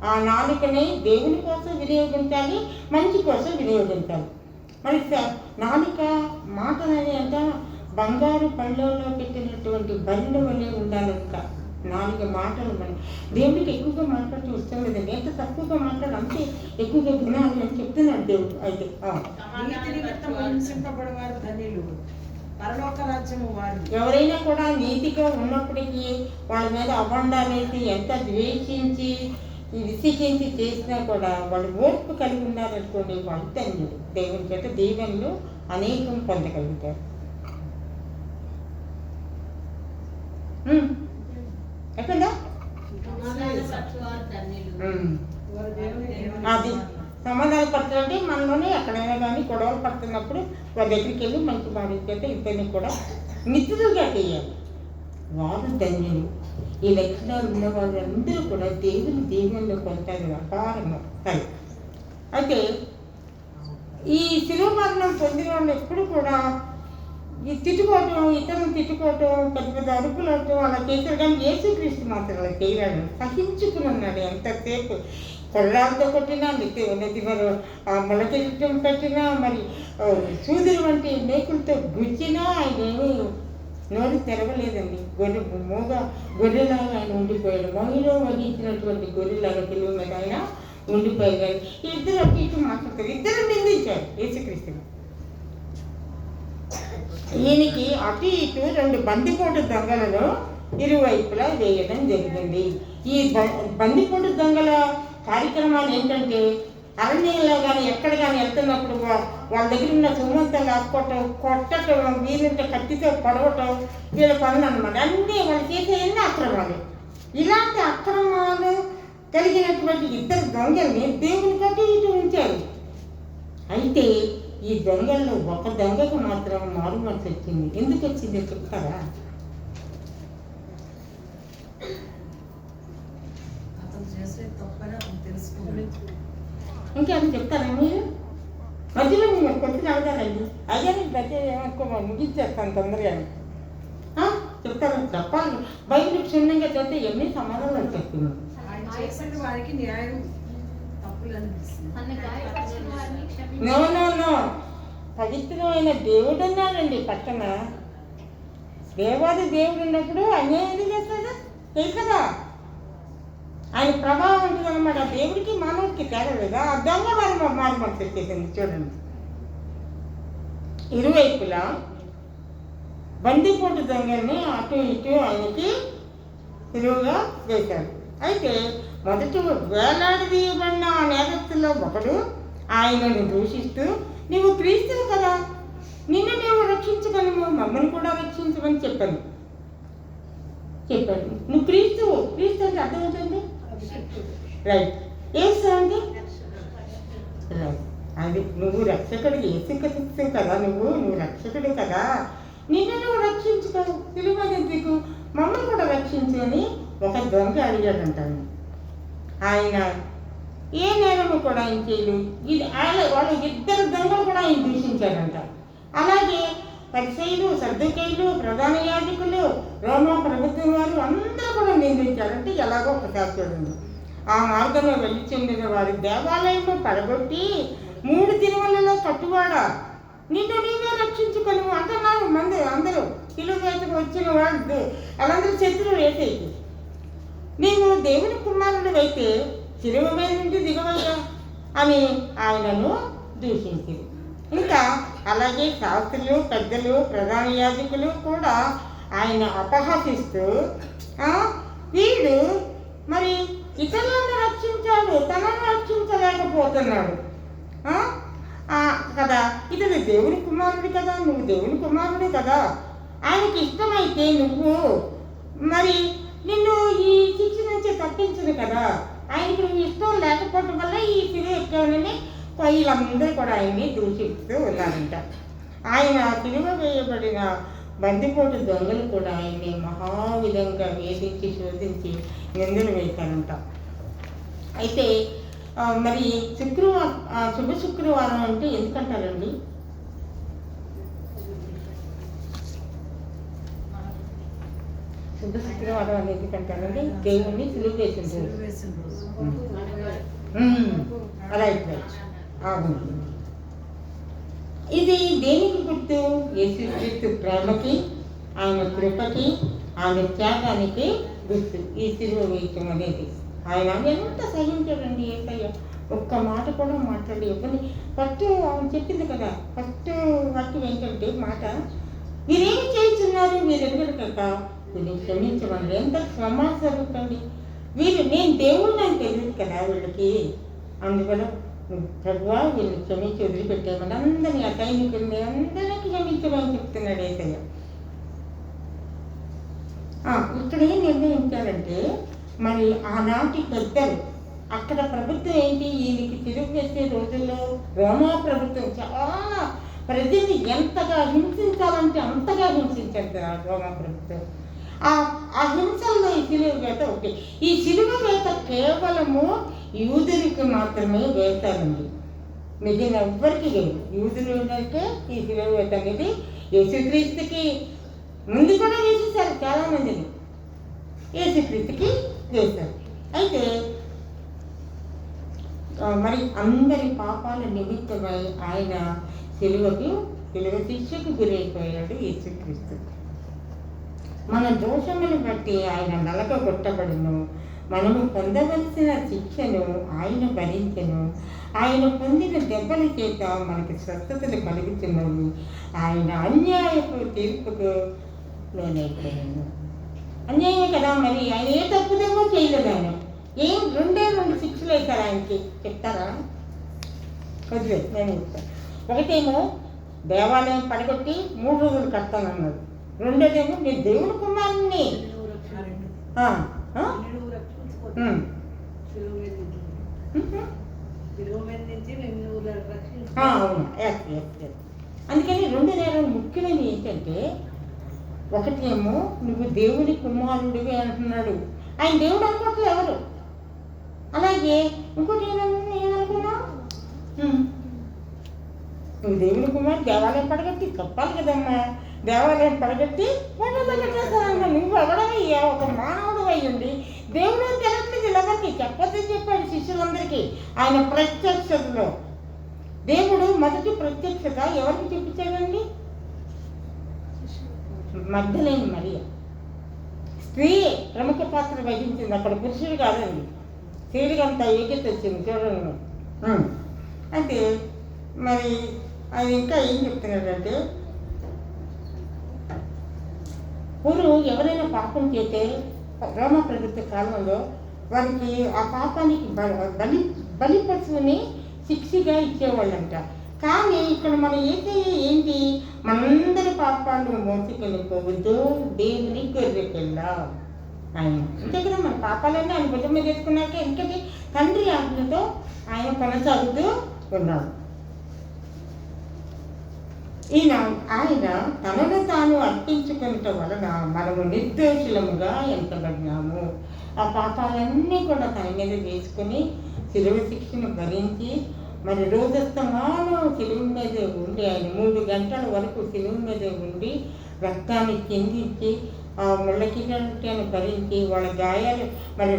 ఆ నాలుకని దేవుని కోసం వినియోగించాలి, మంచి కోసం వినియోగించాలి. మరి నాలుక మాటలని అంట బంగారు పళ్ళలో పెట్టినటువంటి బండ్ల వలె ఉండాలంట. 4 మాటలు మనం దేవుడికి ఎక్కువగా మాట్లాడుతూ ఇష్టం లేదండి. ఎంత తక్కువగా మాట్లాడు అంతే ఎక్కువగా గుణాలు అని చెప్తున్నాడు దేవుడు. అయితే ఎవరైనా కూడా నీతిగా ఉన్నప్పటికీ వాళ్ళ మీద అబండాలేసి ఎంత ద్వేషించి విసిగించి చేసినా కూడా వాళ్ళు ఓర్పు కలిగి ఉన్నారనుకోండి, వాళ్ళు ధన్యులు. దేవుని చేత దీవెనలు అనేకం పొందగలుగుతారు. ఎక్కడా అది సమాధాన పరచాలంటే మనలోనే ఎక్కడైనా కానీ గొడవలు పడుతున్నప్పుడు వాళ్ళ దగ్గరికి వెళ్ళి మంచి మాట చేస్తే ఇద్దరిని కూడా మిత్రులుగా చేయాలి. వారు ధన్యులు. ఈ లక్షణాలు ఉన్న వాళ్ళందరూ కూడా దేవుని దీవెనలో పొందుతారు అపారంగా. అయితే ఈ శిలువ మరణం పొందిన వాళ్ళు ఎప్పుడు కూడా ఈ తిట్టుకోవటం, ఇతరులను తిట్టుకోవటం, పెద్ద పెద్ద అరుపులు అవటం అలా చేశారు. కానీ యేసుక్రీస్తు మాత్రం అలా చేయరాడు, సహించుకుని ఉన్నాడు. ఎంతసేపు కొల్లాలతో కొట్టినా, నెత్తి మొలకెట్టం పెట్టినా, మరి సూదులు వంటి మేకులతో గుచ్చినా ఆయన ఏమీ నోరు తెరవలేదండి. గొర్రెలాగా ఆయన ఉండిపోయాడు. మహిళ వహించినటువంటి గొర్రెలాగా తెలుగు మీద ఆయన ఉండిపోయాడు. ఇద్దరు అటు ఇటు మాట్లాడతారు, ఇద్దరు నిందించారు యేసుక్రీస్తుని. ఈయనకి అటు ఇటు 2 బందిపోటు దొంగలలో ఇరువైపులా వేయడం జరిగింది. ఈ బందిపోటు దొంగల కార్యక్రమాలు ఏంటంటే అరణ్యంలో కానీ ఎక్కడ కానీ వెళ్తున్నప్పుడు వాళ్ళ దగ్గర ఉన్న సొమ్మంతా లాక్కోవటం, కొట్టడం, వీళ్ళంటే కత్తితో పొడవటం వీళ్ళ పనులు అనమాట. అన్నీ వాళ్ళు చేసే ఎన్ని అక్రమాలు. ఇలాంటి అక్రమాలు కలిగినటువంటి 2 దొంగల్ని దేవుని కట్టి ఇటు ఉంచారు. అయితే ఈ దొంగల్లో ఒక దొంగకు మాత్రం మారు మనసు వచ్చింది. ఎందుకు వచ్చింది చెప్తారా? ఇంకేమైనా చెప్తారా మీరు? మధ్యలో మీరు కొంచెం అడగాలండి. అదే మీకు దగ్గర ఏమనుకో ముగించేస్తాను తొందరగా. చెప్తారా? చెప్పాలి. బయట క్షుణ్ణంగా చెప్తే ఎన్ని సమాధానాలు చెప్తున్నాను. నో పవిత్రమైన దేవుడు ఉన్నాడండి పక్కన. దేవాది దేవుడు ఉన్నప్పుడు అన్యాయం ఎందుకు చేస్తాడు? తెలుసు కదా, ఆయన ప్రభావం ఉంటుంది అనమాట. దేవుడికి మానవుడికి తేడా లేదా? అర్థంగా మారు మనసు వచ్చేసింది. చూడండి, ఇరువైపులా బందిపోటు దొంగల్ని అటు ఇటు ఆయనకి సులువుగా వేశారు. అయితే మొదట వేలాడదీయబడిన ఆ నేరస్తుల్లో ఒకడు ఆయనను దూషిస్తూ, నీవు క్రీస్తువు కదా, నిన్ను నీవు రక్షించగలము, మమ్మల్ని కూడా రక్షించమని చెప్పాడు. నువ్వు క్రీస్తు అంటే అర్థం ఏంటండి? రైట్. ఏసు అంటే రైట్. అది నువ్వు రక్షకుడికి ఏసుక్రీస్తు కదా, నువ్వు రక్షకుడు కదా, నిన్ను నువ్వు రక్షించుకోవు, తెలియదు మమ్మల్ని కూడా రక్షించు అని ఒక దొంగ అడిగాడంటాను. ఆయన ఏ నేరము కూడా ఆయన చేయలేదు. ఇది వాళ్ళు ఇద్దరు దొంగలు కూడా ఆయన దూషించారంట. అలాగే పరిసయ్యులు, సద్దూకయ్యులు, ప్రధాన యాజకులు, రోమా ప్రభుత్వం వారు అందరూ కూడా నిందించారంటే ఎలాగో ఒకసారి చూడండి. ఆ మార్గంలో వెళ్ళి చెందిన వారి దేవాలయంలో పడగొట్టి 3 దినములలో కట్టువాడా నిన్ను నీవే రక్షించుకొని అంటున్నారు మంది అందరూ. సిలువ వేతకు వచ్చిన వాళ్ళు వాళ్ళందరూ శత్రువు వేసేది. నీవు దేవుని కుమారుడివైతే సిలువ మీద నుండి దిగవయ్యా అని ఆయనను దూషించింది. ఇంకా అలాగే శాస్త్రులు, పెద్దలు, ప్రధాన యాజకులు కూడా ఆయన అపహసిస్తూ వీడు మరి ఇతరులను రక్షించాడు, తనను రక్షించలేకపోతున్నాడు కదా, ఇతడు దేవుని కుమారుడు కదా, నువ్వు దేవుని కుమారుడు కదా, ఆయనకి ఇష్టమైతే నువ్వు మరి నిన్ను ఈ శిక్ష నుంచి తప్పించదు కదా, ఆయనకి నువ్వు ఇష్టం లేకపోవడం వల్ల ఈ సిలువ ఎక్కాడని వీళ్ళందరూ కూడా ఆయన్ని దూషిస్తూ ఉన్నారంట. ఆయన సిలువ వేయబడిన బందిపోటు దొంగలు కూడా ఆయన్ని మహావిధంగా వేధించి శోధించి నిందలు వేశారంట. అయితే మరి శుభ శుక్రవారం అంటే ఎందుకంటారండి? శుభ శుక్రవారం అనేది ఎందుకంటారండి? దేవుణ్ణి సిలువ వేసిన రోజు. Right right. ఇది దేనికి గుర్తు? యేసుక్రీస్తు ప్రేమకి, ఆయన కృపకి, ఆయన త్యాగానికి గుర్తు ఈ సిలువ వేయటం అనేది. ఆయన ఎంత సహించాడండి ఏసయ్య, ఒక్క మాట కూడా మాట్లాడి ఎవరిని. ఫస్ట్ ఆమె చెప్పింది కదా, ఫస్ట్ వాక్యం ఏంటంటే మాట, మీరేమి చేస్తున్నారు, మీరు ఎదురు కదా వీళ్ళని క్షమించమండి. ఎంత శ్రమాసరుతండి వీళ్ళు, నేను దేవుడిని అని తెలియదు కదా వీళ్ళకి, అందువల్ల ప్రభువా వీళ్ళు క్షమించి వదిలిపెట్టేమని అందరినీ ఆ సైనికుల్ని అందరినీ క్షమించమని చెప్తున్నాడు ఏసయ్య. ఇక్కడ ఏం నిర్ణయించారంటే మరి ఆనాటి పెద్దలు, అక్కడ ప్రభుత్వం ఏంటి, ఈయనకి తిరుగు వేసే రోజుల్లో రోమా ప్రభుత్వం చాలా ప్రజల్ని ఎంతగా హింసించాలంటే అంతగా హింసించారు రోమా ప్రభుత్వం. ఆ హింసల్లో ఈ సిలువ వేత ఒకటి. ఈ సిలువ వేత కేవలము యూదులకు మాత్రమే వేస్తారండి, మిగిలిన ఎవ్వరికి లేదు. యూదులు అంటే ఈ సిలువ వేత అనేది యేసుక్రీస్తుకి ముందు కూడా వేసేసారు, చాలామందిని యేసుక్రీస్తుకి వేశారు. అయితే మరి అందరి పాపాల నిమిత్తమై ఆయన సిలువ శిక్షకు గురైపోయాడు యేసుక్రీస్తు. మన దోషమును బట్టి ఆయన నలగగొట్టబడును, మనము పొందవలసిన శిక్షను ఆయన భరించెను, ఆయన పొందిన దెబ్బల చేత మనకి స్వస్థతలు కలుగుతున్నవి, ఆయన అన్యాయపు తీర్పుకు లోనైపోయాను. అన్యాయమే కదా, మరి ఆయన ఏ తప్పుదేమో చేయలేదు. ఆయన ఏం 2 శిక్షలు వేశారు ఆయనకి, చెప్తారా? కొద్దిగా నేను చెప్తాను. ఒకటేమో దేవాలయం పడగొట్టి 3 రోజులు కడతానన్నాడు. రెండోదేమో నేను దేవుని కుమారుణ్ణి. అవును, అందుకని 2 నేరాలు ముఖ్యమైన ఏంటంటే, ఒకటేమో నువ్వు దేవుని కుమారుడివి అంటున్నాడు, ఆయన దేవుడు అనుకోవట్లేదు ఎవరు. అలాగే ఇంకోటి ఏమనుకున్నా, నువ్వు దేవుని కుమారుడు, దేవాలయం పడగట్టి చెప్పాలి కదమ్మా, దేవాలయం పడగట్టి పెట్టేస్తానమ్మా, నువ్వు ఎవడవయ్యా, ఒక మానవుడు అయ్యండి దేవుడు తెలట్లేదు ఎవరికి చెప్పొద్దని చెప్పాడు శిష్యులందరికీ. ఆయన ప్రత్యక్షతలో దేవుడు మొదటి ప్రత్యక్షత ఎవరికి చూపించాడండి? మగ్దలేని మరియ స్త్రీ ప్రముఖ పాత్ర వహించింది, అక్కడ పురుషుడు కాదండి. స్త్రీకి అంత ఏకత వచ్చింది చూడండి. అంటే మరి అది ఇంకా ఏం చెప్తున్నాడంటే, పూర్వం ఎవరైనా పాపం చేస్తే రోమా ప్రభుత్వ కాలంలో వారికి ఆ పాపానికి బలి పశువుని శిక్షగా ఇచ్చేవాళ్ళంట. కానీ ఇక్కడ మనం ఏంటి, మనందరి పాపాలు మోసుకెళ్ళిపోవద్దు, దేవుని గొర్రెపిల్ల ఆయన. అంతే కదా, మన పాపాలన్నీ ఆయన భుజం మీద వేసుకున్నాక ఎందుకంటే తండ్రి ఆజ్ఞతో ఆయన కొనసాగుతూ ఉన్నాడు. ఆయన తనను తాను అర్పించుకున్నట వలన మనము నిర్దోషులముగా ఎంతబడినాము. ఆ పాపాలన్నీ కూడా తన మీద వేసుకొని శిలువ శిక్షను భరించి మరి రోజస్తమానం శిలువ మీదే ఉండి ఆయన 3 గంటల వరకు శిలువ మీదే ఉండి రక్తాన్ని చిందించి ఆ ముళ్ళకిటాన్ని భరించి వాళ్ళ గాయాలు మరి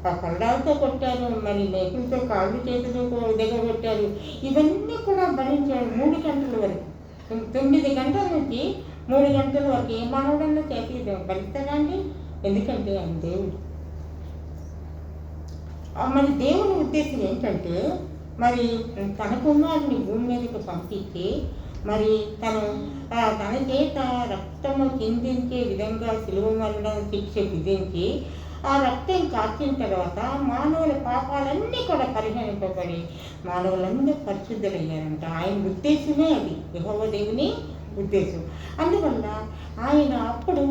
ఆ కొరడాలతో కొట్టారు, మరి మేకులతో కాళ్ళు చేతులు దిగగొట్టారు. ఇవన్నీ కూడా భరించాడు 3 గంటల వరకు. 9 గంటల నుంచి 3 గంటల వరకు ఏ మానవుడన్నా చేతి భరిస్తాడండి? ఎందుకంటే ఆయన దేవుడు. మరి దేవుని ఉద్దేశం ఏంటంటే మరి తన కుమారుని భూమి మీదకి పంపించి మరి తన చేత రక్తము చిందించే విధంగా శిలువ మరణం శిక్ష విధించి ఆ రక్తం కార్చిన తర్వాత మానవుల పాపాలన్నీ కూడా పరిగణింపబడి మానవులందరూ పరిశుద్ధులయ్యారంట. ఆయన ఉద్దేశమే అది, యెహోవా దేవుని ఉద్దేశం. అందువల్ల ఆయన అప్పుడు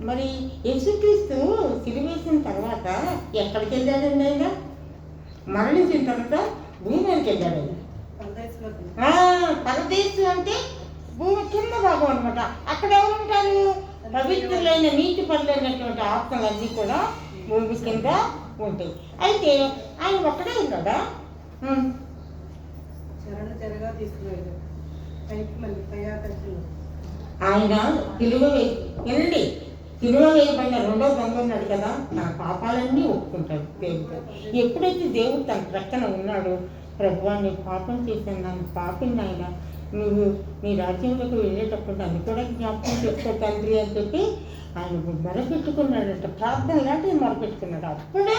మరి యేసుక్రీస్తు సిలువేసిన తర్వాత ఎక్కడికి వెళ్ళాడండి? ఆయన మరణించిన తర్వాత భూమి మీదకి వెళ్ళాడు. పరదేశం అంటే భూమి కింద భాగం అనమాట. అక్కడ ఎవరు ఉంటారు? పవిత్రులైన నీటి పనులైనటువంటి ఆత్మలన్నీ కూడా భూమి కింద ఉంటాయి. అయితే ఆయన ఒక్కడే ఉన్నాడా? ఆయన సిలువ వేయబడిన 2వ దొంగ ఉన్నాడు కదా, తన పాపాలన్నీ ఒప్పుకుంటాడు దేవుడు. ఎప్పుడైతే దేవుడు తన ప్రక్కన ఉన్నాడో, ప్రభువా నేను పాపం చేశాను, నన్ను పాపింది ఆయన, నువ్వు నీ రాజ్యంలోకి వెళ్ళేటప్పుడు నన్ను కూడా జ్ఞాపకం చేసుకో తండ్రి అని చెప్పి ఆయన మొరపెట్టుకున్నాడంట. ప్రార్థన లాంటివి మొరపెట్టుకున్నాడు. అప్పుడే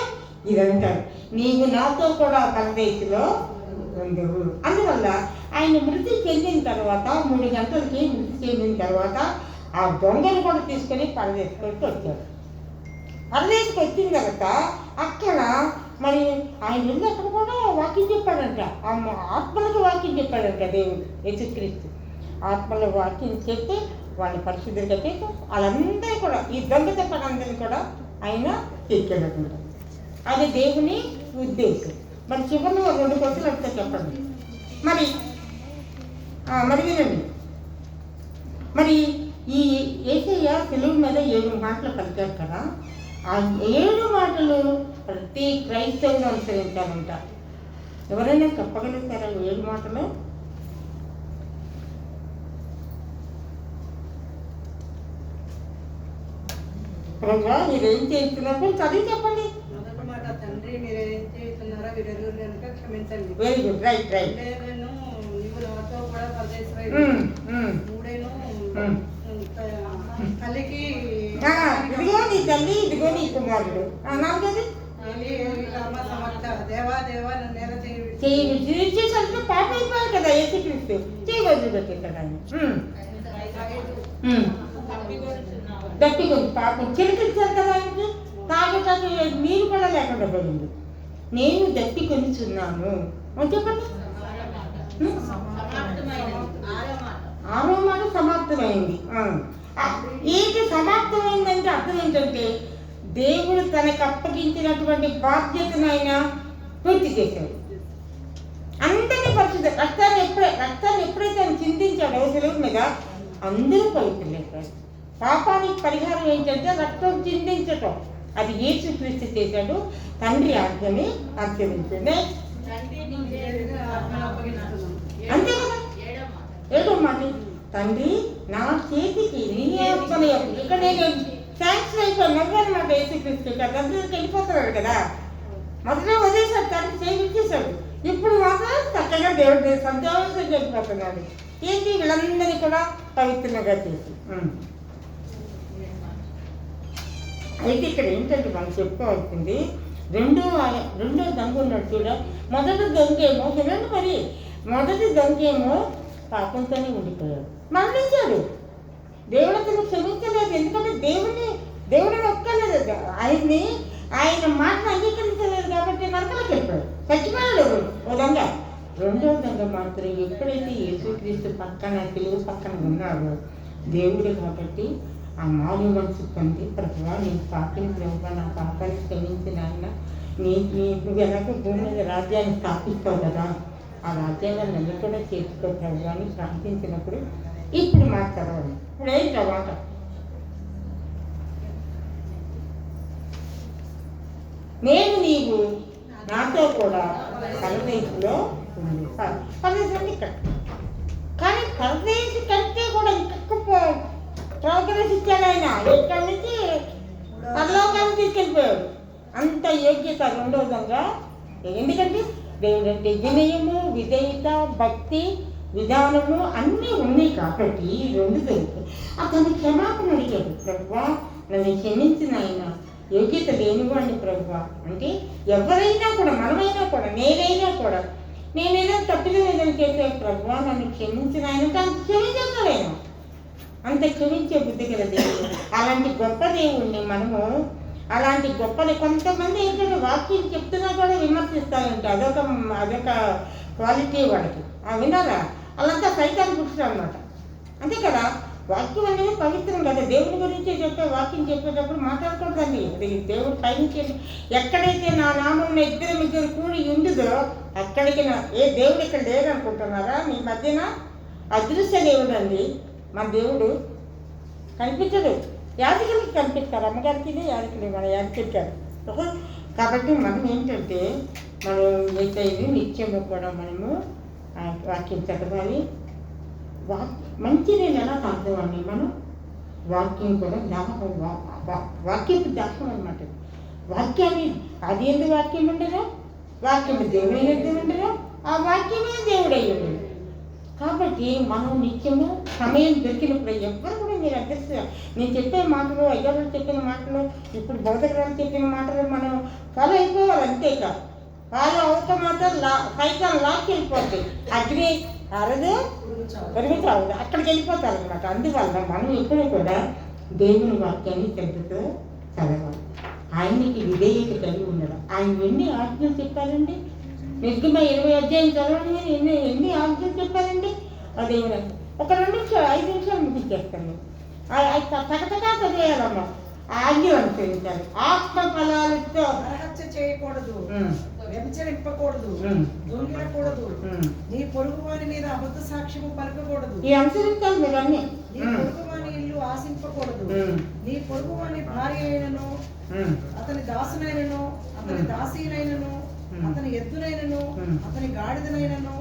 ఇదంటారు, నీవు నాతో కూడా పరదేశంలో ఉండవు. అందువల్ల ఆయన మృతి చెందిన తర్వాత 3 గంటలకి మృతి చెందిన తర్వాత ఆ దొంగను కూడా తీసుకొని పరదేశంలోకి వచ్చాడు. పరదేశంకి వచ్చిన తర్వాత అక్కడ మరి ఆయన వెళ్ళి అక్కడ కూడా వాక్యం చెప్పాడంట. ఆత్మలకు వాక్యం చెప్పాడంట దేవుడు యేసుక్రీస్తు. ఆత్మల వాక్యం చెప్పి వాళ్ళని పరిశుద్ధంగా చేసి వాళ్ళందరూ కూడా ఈ దొంగ చెప్పడందరినీ కూడా ఆయన తీసుకెళ్ళకుండా అది దేవుని ఉద్దేశం. మరి చివరిలో 2 క్వశ్చన్లు వస్తే చెప్పండి. మరి వినండి. మరి ఈ యేసయ్య సిలువ మీద 7 మాటలు పలికారు కదా, ఆ 7 మాటలు ప్రతి క్రైస్తవులు అనుసరించాలంట. ఎవరైనా చెప్పగలుగుతారా 7 మాటలు? ప్రభువా మీరేం చేస్తున్నప్పుడు చదివి చెప్పండి. మొదటి మాట, తండ్రి మీరేం చేస్తున్నారో వీరెవరు కనుక క్షమించండి. Very good, right. నీవు నాతో కూడా పరదేశమై. మూడేను తల్లికి ఇదిగో నీ తల్లి, ఇదిగో నీ కుమారుడు. 4వది దేవా దేవా నన్ను నేల చేసేసరికి పాప అయిపోయారు కదా యేసుక్రీస్తు, చేయి వదిలిపెట్టేశాడు ఆయన. దప్పికొంది పాపం చిలికిచ్చారు కదా ఆయనకి, తాగటానికి నీరు కూడా లేకుండా పోయింది. నేను దప్పికొనిచున్నాను చెప్పండి. 6వ మాట సమాప్తమైంది. ఏంటి సమాప్తమైందంటే అర్థం ఏంటంటే దేవుడు తనకు అప్పగించినటువంటి బాధ్యతను ఆయన పూర్తి చేశాడు. అందరినీ పరిశుద్ధ రక్తాన్ని ఎప్పుడైతే ఆయన చిందించాడో శిలువ మీద అందరూ పవిత్రులైపోయారు. పాపానికి పరిహారం ఏంటంటే రక్తం చిందించటం. అది యేసుక్రీస్తు చేశాడు. తండ్రి ఆజ్ఞని ఆచరించండి. అంతే కదా. 7వ మాట, తండ్రి నా చేతికి నీ ఆత్మని ఇక్కడ నేను శాంక్షన్ అయిపోయాను నవ్వనమాట. యేసుక్రీస్తు అందరికి వెళ్ళిపోతున్నాడు కదా, మొదట వదిలేసాడు, తండ్రి చేయించేశాడు. ఇప్పుడు మాత్రం చక్కగా దేవుడి సంతోషంగా వెళ్ళిపోతున్నాడు. ఏంటి వీళ్ళందరినీ కూడా పవిత్రంగా చేసి. అయితే ఇక్కడ ఏంటంటే మనం చెప్పుకోవాల్సింది, రెండో దొంగ ఉన్నాడు చూడ. మొదటి దొంగేమో వినండి, మరి మొదటి దొంగేమో పాపంతోనే ఉండిపోయాడు, మరణించాడు. దేవుడు అతను క్షమించలేదు. ఎందుకంటే దేవుడిని ఒక్కలేదు, ఆయన మాటను అంగీకరించలేదు కాబట్టి నరకలోకి వెళ్ళిపోయాడు, చచ్చిపోయాడు ఓ దొంగ. 2వ దొంగ మాత్రం ఎప్పుడైతే యేసుక్రీస్తు పక్కన తెలుగు పక్కన ఉన్నాడో దేవుడు కాబట్టి ఆ మారు మనసు పొంది, ప్రభువా నేను పాపిని ప్రభువా నా పాపాలు క్షమించిన ఆయన, నువ్వు ఎలాగో భూమి మీద రాజ్యాన్ని స్థాపిస్తావు కదా, ఆ రాజ్యాన్ని నన్ను కూడా చేసుకో ప్రభు అని ప్రార్థించినప్పుడు ఇప్పుడు మాట్లాడాలి. ఇప్పుడు ఏంటి ఆ మాట? 7వ మాట, తండ్రి నా చేతికి నీ ఆత్మని అప్పు. ఇక్కడ నేను శాంక్షన్ అయిపోయాను నవ్వానమాట. యేసుక్రీస్తు అందరికి వెళ్ళిపోతున్నాడు కదా, మొదట వదిలేసాడు, తండ్రి చేయించేశాడు. ఇప్పుడు మాత్రం చక్కగా దేవుడి సంతోషంగా వెళ్ళిపోతున్నాడు. ఏంటి వీళ్ళందరినీ కూడా పవిత్రంగా చేసి. నేను నీవు నాతో కూడా పరదేశంలో ఉంది. పరదేశం అంటే ఇక్కడ, కానీ పరదేశం కంటే కూడా ఇంకొక ప్రోగ్రెస్ ఇచ్చాడు ఆయన. ఇక్కడి నుంచి పరలోకాన్ని తీసుకెళ్ళిపోయాడు. అంత యోగ్యత రెండో విధంగా. ఎందుకంటే దేవుడు అంటే వినయము, విధేయత, భక్తి, విధానము అన్నీ ఉన్నాయి కాబట్టి ఈ రెండు దొరికి అతను క్షమాపణ అడిగాడు. ప్రభువా నన్ను క్షమించిన ఆయన, యోగ్యత లేనివాడిని ప్రభువా. అంటే ఎవరైనా కూడా, మనమైనా కూడా, నేనైనా కూడా, నేనేదో తప్పుగా ఏదైనా చేసే ప్రభువా నన్ను క్షమించిన ఆయన అంత క్షమించగలైనా, అంత క్షమించే బుద్ధి గల దేవుడు. అలాంటి గొప్ప దేవుణ్ణి మనము, అలాంటి గొప్పది కొంతమంది ఏంటంటే వాక్యం చెప్తున్నా కూడా విమర్శిస్తారంటే అదొక క్వాలిటీ వాడికి. వినారా? అలాంతా సైతాన్ని పురుషుడు అనమాట. అంతే కదా, వాక్యం అనేది పవిత్రం కదా. దేవుడి గురించి చెప్పే వాక్యం చెప్పేటప్పుడు మాట్లాడుకోవద్దండి. దేవుడు పైనుంచి ఎక్కడైతే నా నామం ఇద్దరు కూడి ఉండిదో అక్కడికి ఏ దేవుడు ఇక్కడ లేదనుకుంటున్నారా? మీ మధ్యన అదృశ్య దేవుడు అండి. మన దేవుడు కనిపించడు. యాజకులకి కనిపిస్తారు, అమ్మగారికి యాజకులు మన యాజకుడికారు. కాబట్టి మనం ఏంటంటే మనం ఏదైతే నిత్యము కూడా మనము వాక్యం చదవాలి. మంచిది ఎలా తాగుతామండి మనం? వాక్యం కూడా వాక్యపు దాహం అనమాట. వాక్యాన్ని అది ఎందుకు వాక్యం ఉండదు? వాక్యము దేవుడు ఎందుకు ఉండదు? ఆ వాక్యమే దేవుడై ఉండదు. కాబట్టి మనం నిత్యము సమయం దొరికినప్పుడు ఎవ్వరు కూడా మీరు అదృష్టం నేను చెప్పే మాటలు, అయ్యగారు చెప్పిన మాటలు, ఇప్పుడు బౌద్ధగారు చెప్పిన మాటలు మనం ఫాలో అయిపోవాలి. అంతేకా ఫాలో అవుతా మాత్రం సైతం లాక్కి వెళ్ళిపోతాయి. అగ్ని అరదు పెరుగుతావు, అక్కడికి వెళ్ళిపోతారు అనమాట. అందువల్ల మనం ఎప్పుడు కూడా దేవుని వాక్యాన్ని శ్రద్ధతో చదవాలి. ఆయనకి విధేయత కలిగి ఉండడం. ఆయన ఎన్ని ఆజ్ఞలు చెప్పారండి? నిర్గమ 20 అధ్యాయం చదవడం ఎన్ని ఆజ్ఞలు చెప్పారండి? అదే ఒక 2 నిమిషాలు 5 నిమిషాలు ముగించేస్తాను. తగతగా చదివేయాలమ్మా. ఆజ్ఞలు అనుసరించాలి. ఆత్మ ఫలాలతో హత్య చేయకూడదు, వ్యభిచరింపకూడదు, దొంగిలకూడదు, నీ పొరుగు వాని మీద అబద్ధ సాక్ష్యము పలకకూడదు. ఈ అనుసరించాలి మీరు అన్ని. నీ పొరుగు వాని ఇల్లు ఆశింపకూడదు. నీ పొరుగు వాని భార్య అయినను, అతని దాసునైనను, అతని దాసీనైనను, అతని ఎద్దునైనను, అతని గాడిదనైనను,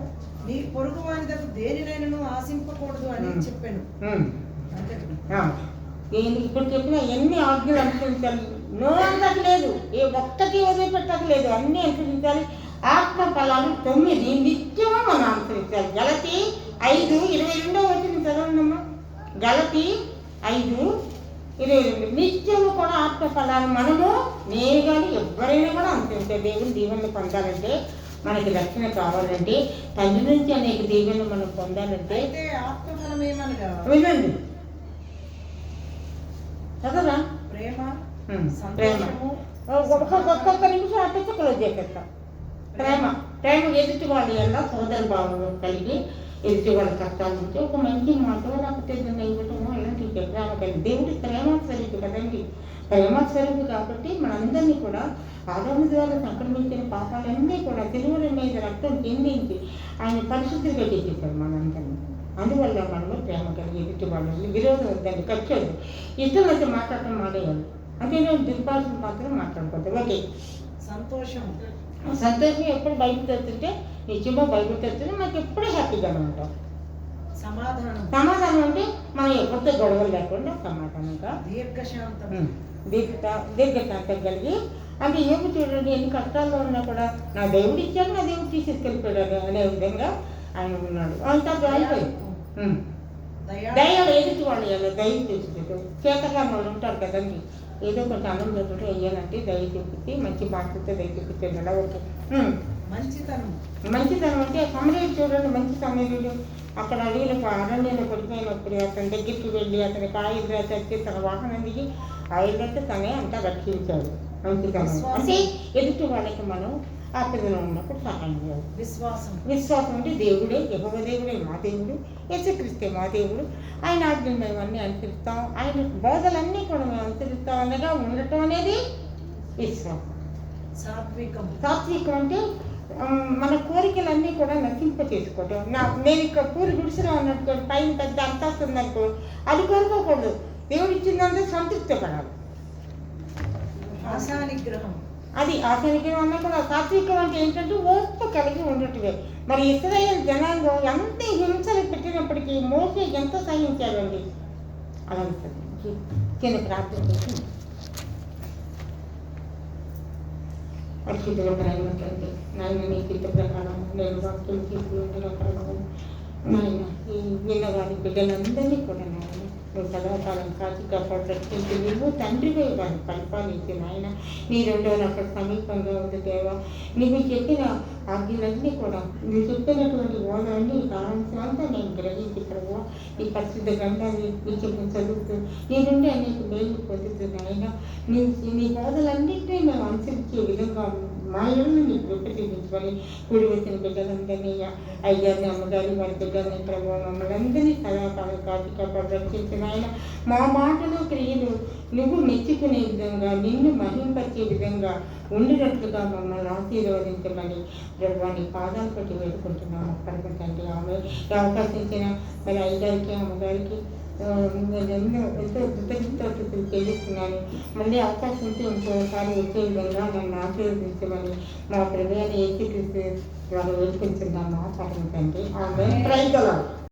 నీ పొరుగు వాని దగ్గర దేనినైనను ఆశింపకూడదు అని చెప్పాను. ఇప్పుడు చెప్పిన ఎన్ని ఆజ్ఞలు అనుసరించాలి. నో అనట్లేదు, ఏ ఒక్కటి వదిలిపెట్టట్లేదు, అన్నీ అనుసరించాలి. ఆత్మ ఫలాలు 9 నిత్యము మనం అనుసరించాలి. గలతీ 5:22 చదవండమ్మా. గలతీ 5:22 నిత్యము కూడా ఆత్మ ఫలాలు మనము నేను కానీ ఎవరైనా కూడా అనుసరించాలి. దేవుని దీవెనలు పొందాలంటే, మనకి రక్షణ కావాలంటే, తండ్రి నుంచి అనేక దీవెనలు మనం పొందాలంటే ఆత్మఫలం ఏమనగా వినండి చదవరా? ప్రేమ, ఒక్కొక్క నిమిషం అట్టే క్లోజ్ చేసేస్తాం. ప్రేమ ఎదుటి వాళ్ళు ఎలా సోదర భావం కలిగి ఎదుటి వాళ్ళ కష్టాల నుంచి ఒక మంచి మాట లేకపోతే ఇవ్వటము అలాంటివి ప్రేమ కలిగి. దేవుడి ప్రేమ స్వరూపు కదండి, ప్రేమ స్వరూపు. కాబట్టి మనందరినీ కూడా ఆదాము ద్వారా సంక్రమించిన పాపాలన్నీ కూడా సిలువల మీద రక్తం చెందించి ఆయన పరిశుద్ధిగా చేసేసారు మనందరినీ. అందువల్ల మనము ప్రేమ కలిగి ఎదుటి వాళ్ళు విరోధం వద్దండి, ఖర్చు వద్దు. ఇష్టం అయితే మాట్లాడటం మానేయాలి. అంటే నేను దుర్భాషను మాత్రం మాట్లాడుకోవద్దు. ఓకే, సంతోషం ఎప్పుడు బైబిల్ తెస్తుంటే నిజంగా బైబిల్ తెస్తుంటే మనకి ఎప్పుడూ హ్యాపీగా ఉంటాం. సమాధానం అంటే మనం ఎప్పటితో గొడవలు లేకుండా సమాధానంగా దీర్ఘశాంతం కలిగి. అంటే ఏమి చూడండి, ఎన్ని కష్టాల్లో ఉన్నా కూడా నా దేవుడు ఇచ్చాడు, నా దేవుడు తీసుకెళ్ళిపోయాడు అనే విధంగా ఆయన ఉన్నాడు. అంతా అయిపోయింది. దయ్యాలు ఎదుటి వాళ్ళు దయ చూసి చేతగా వాళ్ళు ఉంటారు కదండి, ఏదో కొంచెం ఆనందంతో వెయ్యాలంటే దయ చూపించి మంచి మాటలతో దయ చూపించాడు. ఓకే, మంచితనం అంటే సమరీయుడు చూడండి, మంచి సమరీయుడు అక్కడ అరణ్యంలో పడిపోయినప్పుడు అతని దగ్గరికి వెళ్ళి అతని కాయలు తెచ్చి తన వాహనం దిగి ఆయుధంటే తనే అంతా రక్షించాడు. మంచితనం అంటే ఎదుటి వాళ్ళకి మనం ఆపదలో ఉన్నప్పుడు సహాయం చేయాలి. విశ్వాసం అంటే దేవుడే, యెహోవా దేవుడే మా దేవుడు, యేసుక్రీస్తే మా దేవుడు. ఆయన ఆజ్ఞలు మేము అన్నీ అనుసరిస్తాం, ఆయన బోధలన్నీ కూడా మేము అనుసరిస్తాం అనగా ఉండటం అనేది విశ్వాసం. సాత్వికం అంటే మన కోరికలన్నీ కూడా నశింప చేసుకోవటం. నేను ఇక్కడ పూరి గుడిసెలో ఉన్నట్టు పైన పెద్ద అంతస్తు ఉందనుకో, అది కోరుకోకూడదు. దేవుడు ఇచ్చిందంటే సంతృప్తి పడాలి. అది అతనికి అన్నట్టు సాత్వికం అంటే ఏంటంటే ఓర్పు కలిగి ఉండటమే. మరి ఇశ్రాయేలు జనాంగం ఎంత హింసలు పెట్టినప్పటికీ మోసే ఎంత సహించాడండి. అలా చిన్న ప్రార్థన చేసి పరిస్థితుల ప్రయాణండి నాయన నీ చిత్త ప్రకారం నేను వాక్యం తీసుకుంటున్న ప్రకారం నాయన ఈ విన్నవారి బిడ్డలందరినీ కూడా నాయన నువ్వు సదాకాలం కాచి కాపాడు రక్షించి నువ్వు తండ్రివే వారిని పరిపాలించి నాయన నీ రెండో అక్కడ సమీపంగా ఉంది దేవా. నీవు చెప్పిన ఆజ్ఞలన్నీ కూడా నువ్వు చెప్పినటువంటి ఓదాన్ని కావాల్సినంతా నేను గ్రహించి ప్రభు ఈ పరిశుద్ధ గ్రంథాన్ని నీ చెప్పిన చదువుతూ నీ నుండి అనేక మేలు పొందుతున్నాయన నీ బోధలన్నింటినీ మేము అనుసరించే విధంగా మా ఇళ్ళని నీకు విప్పటించుకొని కూడి వచ్చిన బిడ్డలందరినీ అయ్యారిని అమ్మగారి వారి బిడ్డలని ప్రభావ మమ్మల్ని అందరినీ సదాకాలం కాచి కాపాడు రక్షించిన ఆయన మా మాటలు క్రియలు నువ్వు మెచ్చుకునే విధంగా నిన్ను మహింపరిచే విధంగా ఉండినట్లుగా మమ్మల్ని ఆశీర్వదించమని ప్రభావ నీ పాదాలు పెట్టి వేడుకుంటున్నాము. పరమతండ్రి ఆమె అవకాశం ఇచ్చిన మరి అయ్యగారికి అమ్మగారికి నేను ఎంతో కృతజ్ఞతలు చెల్లిస్తున్నాను. మళ్ళీ అవకాశం ఉంటే ఇంకోసారి వచ్చే విధంగా నన్ను ఆశీర్వదించమని మా ప్రభువైన యేసుక్రీస్తు వారు వేడుకుంటున్నాము. పరమతండ్రి ఆమె ప్రైజ్ ది లార్డ్.